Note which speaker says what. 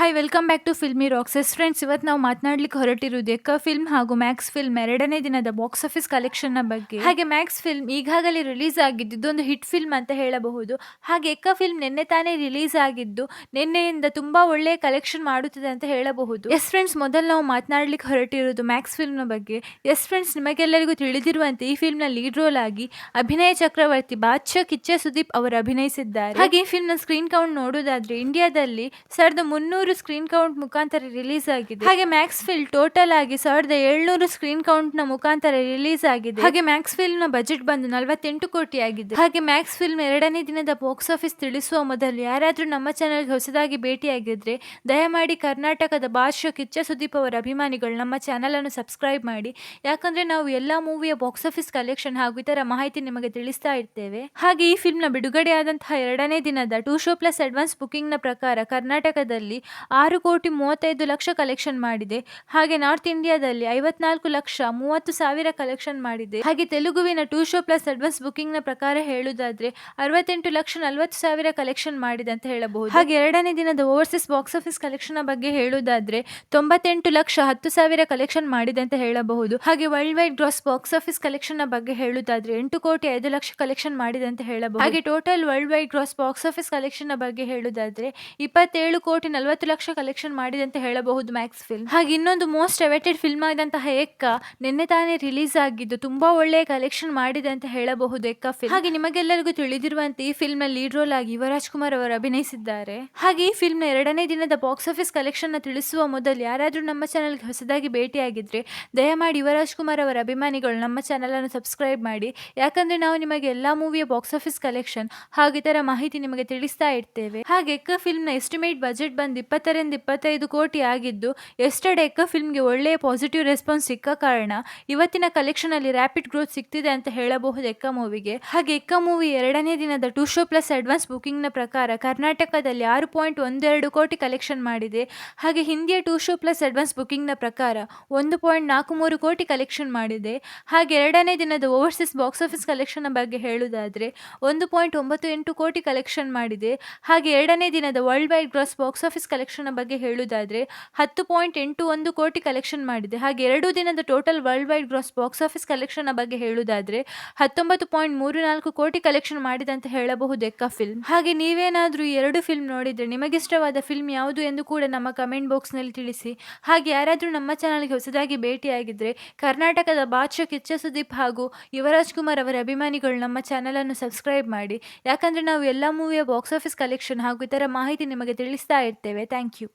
Speaker 1: Hi welcome back to filmy rocks friends. ಇವತ್ತು ನಾವು ಮಾತನಾಡ್ಲಿಕ್ಕೆ ಹೊರಟಿರುವುದು ಎಕ್ಕ ಫಿಲ್ಮ್ ಹಾಗೂ ಮ್ಯಾಕ್ಸ್ ಫಿಲ್ಮ್ ಎರಡನೇ ದಿನದ ಬಾಕ್ಸ್ ಆಫೀಸ್ ಕಲೆಕ್ಷನ್ನ ಬಗ್ಗೆ. ಹಾಗೆ ಮ್ಯಾಕ್ಸ್ ಫಿಲ್ಮ್ ಈಗಾಗಲೇ ರಿಲೀಸ್ ಆಗಿದ್ದು ಇದೊಂದು ಹಿಟ್ ಫಿಲ್ಮ್ ಅಂತ ಹೇಳಬಹುದು. ಹಾಗೆ ಎಕ್ಕ ಫಿಲ್ಮ್ ನಿನ್ನೆ ತಾನೇ ರಿಲೀಸ್ ಆಗಿದ್ದು ನಿನ್ನೆಯಿಂದ ತುಂಬಾ ಒಳ್ಳೆಯ ಕಲೆಕ್ಷನ್ ಮಾಡುತ್ತಿದೆ ಅಂತ ಹೇಳಬಹುದು. ಎಸ್ ಫ್ರೆಂಡ್ಸ್, ಮೊದಲು ನಾವು ಮಾತನಾಡ್ಲಿಕ್ಕೆ ಹೊರಟಿರುವುದು ಮ್ಯಾಕ್ಸ್ ಫಿಲ್ಮ್ನ ಬಗ್ಗೆ. ಎಸ್ ಫ್ರೆಂಡ್ಸ್, ನಿಮಗೆಲ್ಲರಿಗೂ ತಿಳಿದಿರುವಂತೆ ಈ ಫಿಲ್ಮ್ನ ಲೀಡ್ ರೋಲ್ ಆಗಿ ಅಭಿನಯ ಚಕ್ರವರ್ತಿ, ಬಾದ್ಶಾ, ಕಿಚ್ಚ ಸುದೀಪ್ ಅವರು ಅಭಿನಯಿಸಿದ್ದಾರೆ. ಹಾಗೆ ಈ ಫಿಲ್ಮ್ನ ಸ್ಕ್ರೀನ್ ಕೌಂಟ್ ನೋಡುವುದಾದ್ರೆ ಇಂಡಿಯಾದಲ್ಲಿ 1300 ಸ್ಕ್ರೀನ್ ಕೌಂಟ್ ಮುಖಾಂತರ ರಿಲೀಸ್ ಆಗಿದೆ. ಹಾಗೆ ಮ್ಯಾಕ್ಸ್ ಫಿಲ್ಮ್ ಟೋಟಲ್ ಆಗಿ 1700 ಸ್ಕ್ರೀನ್ ಕೌಂಟ್ ನ ಮುಖಾಂತರ ರಿಲೀಸ್ ಆಗಿದೆ. ಹಾಗೆ ಮ್ಯಾಕ್ಸ್ ಫಿಲ್ಮ್ ನ ಬಜೆಟ್ ಬಂದು 48 ಕೋಟಿ ಆಗಿದೆ. ಹಾಗೆ ಮ್ಯಾಕ್ಸ್ ಫಿಲ್ಮ್ ಎರಡನೇ ದಿನದ ಬಾಕ್ಸ್ ಆಫೀಸ್ ತಿಳಿಸುವ ಮೊದಲು ಯಾರಾದ್ರೂ ನಮ್ಮ ಚಾನೆಲ್ಗೆ ಹೊಸದಾಗಿ ಭೇಟಿಯಾಗಿದ್ರೆ ದಯಮಾಡಿ ಕರ್ನಾಟಕದ ಬಾದ್ಶಾ, ಕಿಚ್ಚ ಸುದೀಪ್ ಅವರ ಅಭಿಮಾನಿಗಳು ನಮ್ಮ ಚಾನೆಲ್ ಅನ್ನು ಸಬ್ಸ್ಕ್ರೈಬ್ ಮಾಡಿ. ಯಾಕಂದ್ರೆ ನಾವು ಎಲ್ಲಾ ಮೂವಿಯ ಬಾಕ್ಸ್ ಆಫೀಸ್ ಕಲೆಕ್ಷನ್ ಹಾಗೂ ಇತರ ಮಾಹಿತಿ ನಿಮಗೆ ತಿಳಿಸ್ತಾ ಇರ್ತೇವೆ. ಹಾಗೆ ಈ ಫಿಲ್ಮ್ ನ ಬಿಡುಗಡೆಯಾದಂತಹ ಎರಡನೇ ದಿನದ 2 ಶೋ ಪ್ಲಸ್ ಅಡ್ವಾನ್ಸ್ ಬುಕಿಂಗ್ ನ ಪ್ರಕಾರ ಕರ್ನಾಟಕದಲ್ಲಿ 6,35,00,000 ಕಲೆಕ್ಷನ್ ಮಾಡಿದೆ. ಹಾಗೆ ನಾರ್ತ್ ಇಂಡಿಯಾದಲ್ಲಿ 54,30,000 ಕಲೆಕ್ಷನ್ ಮಾಡಿದೆ. ಹಾಗೆ ತೆಲುಗುವಿನ 2 ಶೋ ಪ್ಲಸ್ ಅಡ್ವಾನ್ಸ್ ಬುಕಿಂಗ್ ನ ಪ್ರಕಾರ ಹೇಳುವುದಾದ್ರೆ 68,40,000 ಕಲೆಕ್ಷನ್ ಮಾಡಿದೆ ಅಂತ ಹೇಳಬಹುದು. ಹಾಗೆ ಎರಡನೇ ದಿನದ ಓವರ್ಸೀಸ್ ಬಾಕ್ಸ್ ಆಫೀಸ್ ಕಲೆಕ್ಷನ್ ಬಗ್ಗೆ ಹೇಳುವುದಾದ್ರೆ 98,10,000 ಕಲೆಕ್ಷನ್ ಮಾಡಿದೆ ಅಂತ ಹೇಳಬಹುದು. ಹಾಗೆ world wide gross box office collection ಬಗ್ಗೆ ಹೇಳುವುದಾದ್ರೆ 8,05,00,000 ಕಲೆಕ್ಷನ್ ಮಾಡಿದೆ ಅಂತ ಹೇಳಬಹುದು. ಹಾಗೆ total world wide gross box office collection ಬಗ್ಗೆ ಹೇಳುವುದಾದ್ರೆ 27,40,00,000 ಕಲೆಕ್ಷನ್ ಮಾಡಿದೆ ಅಂತ ಹೇಳಬಹುದು ಮ್ಯಾಕ್ಸ್ ಫಿಲ್ಮ್. ಹಾಗೆ ಇನ್ನೊಂದು ಮೋಸ್ಟ್ ಅವೇಟೆಡ್ ಫಿಲ್ಮ್ ಆದಂತಹ ಎಕ್ಕ ನಿನ್ನೆ ತಾನೇ ರಿಲೀಸ್ ಆಗಿದ್ದು ತುಂಬಾ ಒಳ್ಳೆಯ ಕಲೆಕ್ಷನ್ ಮಾಡಿದೆ ಅಂತ ಹೇಳಬಹುದು ಎಕ್ಕ ಫಿಲ್ಮ್. ಹಾಗೆ ನಿಮಗೆಲ್ಲರಿಗೂ ತಿಳಿದಿರುವಂತೆ ಈ ಫಿಲ್ಮ್ ನ ಲೀಡ್ ರೋಲ್ ಆಗಿ ಯುವರಾಜ್ ಕುಮಾರ್ ಅವರು ಅಭಿನಯಿಸಿದ್ದಾರೆ. ಹಾಗೆ ಈ ಫಿಲ್ಮ್ ನ ಎರಡನೇ ದಿನದ ಬಾಕ್ಸ್ ಆಫೀಸ್ ಕಲೆಕ್ಷನ್ ನ ತಿಳಿಸುವ ಮೊದಲು ಯಾರಾದ್ರೂ ನಮ್ಮ ಚಾನೆಲ್ಗೆ ಹೊಸದಾಗಿ ಭೇಟಿಯಾಗಿದ್ರೆ ದಯಮಾಡಿ ಯುವರಾಜ್ ಕುಮಾರ್ ಅವರ ಅಭಿಮಾನಿಗಳು ನಮ್ಮ ಚಾನೆಲ್ ಅನ್ನು ಸಬ್ಸ್ಕ್ರೈಬ್ ಮಾಡಿ. ಯಾಕಂದ್ರೆ ನಾವು ನಿಮಗೆ ಎಲ್ಲಾ ಮೂವಿಯ ಬಾಕ್ಸ್ ಆಫೀಸ್ ಕಲೆಕ್ಷನ್ ಹಾಗೂ ಇತರ ಮಾಹಿತಿ ನಿಮಗೆ ತಿಳಿಸ್ತಾ ಇರ್ತೇವೆ. ಹಾಗೆ ಎಕ್ಕ ಫಿಲ್ಮ್ ನ ಎಸ್ಟಿಮೇಟ್ ಬಜೆಟ್ ಬಂದು 20-25 ಕೋಟಿ ಆಗಿದ್ದು ಎಸ್ಟರ್ಡೇ ಎಕ್ಕ ಫಿಲ್ಮ್ಗೆ ಒಳ್ಳೆಯ ಪಾಸಿಟಿವ್ ರೆಸ್ಪಾನ್ಸ್ ಸಿಕ್ಕ ಕಾರಣ ಇವತ್ತಿನ ಕಲೆಕ್ಷನ್ ಅಲ್ಲಿ ರ್ಯಾಪಿಡ್ ಗ್ರೋತ್ ಸಿಗ್ತಿದೆ ಅಂತ ಹೇಳಬಹುದು ಎಕ್ಕ ಮೂವಿಗೆ. ಹಾಗೆ ಎಕ್ಕ ಮೂವಿ ಎರಡನೇ ದಿನದ 2 ಶೋ ಪ್ಲಸ್ ಅಡ್ವಾನ್ಸ್ ಬುಕಿಂಗ್ ನ ಪ್ರಕಾರ ಕರ್ನಾಟಕದಲ್ಲಿ 6.12 ಕೋಟಿ ಕಲೆಕ್ಷನ್ ಮಾಡಿದೆ. ಹಾಗೆ ಹಿಂದಿಯ 2 ಶೋ ಪ್ಲಸ್ ಅಡ್ವಾನ್ಸ್ ಬುಕಿಂಗ್ ನ ಪ್ರಕಾರ 1.43 ಕೋಟಿ ಕಲೆಕ್ಷನ್ ಮಾಡಿದೆ. ಹಾಗೆ ಎರಡನೇ ದಿನದ ಓವರ್ಸೀಸ್ ಬಾಕ್ಸ್ ಆಫೀಸ್ ಕಲೆಕ್ಷನ್ ಬಗ್ಗೆ ಹೇಳುವುದಾದ್ರೆ 1.98 ಕೋಟಿ ಕಲೆಕ್ಷನ್ ಮಾಡಿದೆ. ಹಾಗೆ ಎರಡನೇ ದಿನದ world wide gross box office collection ಬಗ್ಗೆ ಹೇಳುವುದಾದ್ರೆ 10.81 ಕೋಟಿ ಕಲೆಕ್ಷನ್ ಮಾಡಿದೆ. ಹಾಗೆ ಎರಡು ದಿನದ total world wide gross box office collection ಬಗ್ಗೆ ಹೇಳುವುದಾದ್ರೆ 19.34 ಕೋಟಿ ಕಲೆಕ್ಷನ್ ಮಾಡಿದೆ ಅಂತ ಹೇಳಬಹುದು ಎಕ್ಕ ಫಿಲ್ಮ್. ಹಾಗೆ ನೀವೇನಾದ್ರೂ ಈ ಎರಡು ಫಿಲ್ಮ್ ನೋಡಿದ್ರೆ ನಿಮಗಿಷ್ಟವಾದ ಫಿಲ್ಮ್ ಯಾವುದು ಎಂದು ಕೂಡ ನಮ್ಮ ಕಮೆಂಟ್ ಬಾಕ್ಸ್ ನಲ್ಲಿ ತಿಳಿಸಿ. ಹಾಗೆ ಯಾರಾದ್ರೂ ನಮ್ಮ ಚಾನಲ್ಗೆ ಹೊಸದಾಗಿ ಭೇಟಿಯಾಗಿದ್ರೆ ಕರ್ನಾಟಕದ ಬಾದ್ಶಾ, ಕಿಚ್ಚ ಸುದೀಪ್ ಹಾಗೂ ಯುವರಾಜ್ ಕುಮಾರ್ ಅವರ ಅಭಿಮಾನಿಗಳು ನಮ್ಮ ಚಾನಲ್ ಅನ್ನು ಸಬ್ಸ್ಕ್ರೈಬ್ ಮಾಡಿ. ಯಾಕಂದ್ರೆ ನಾವು ಎಲ್ಲಾ ಮೂವಿಯ ಬಾಕ್ಸ್ ಆಫೀಸ್ ಕಲೆಕ್ಷನ್ ಹಾಗೂ ಇತರ ಮಾಹಿತಿ ನಿಮಗೆ ತಿಳಿಸ್ತಾ ಇರ್ತೇವೆ. Thank you.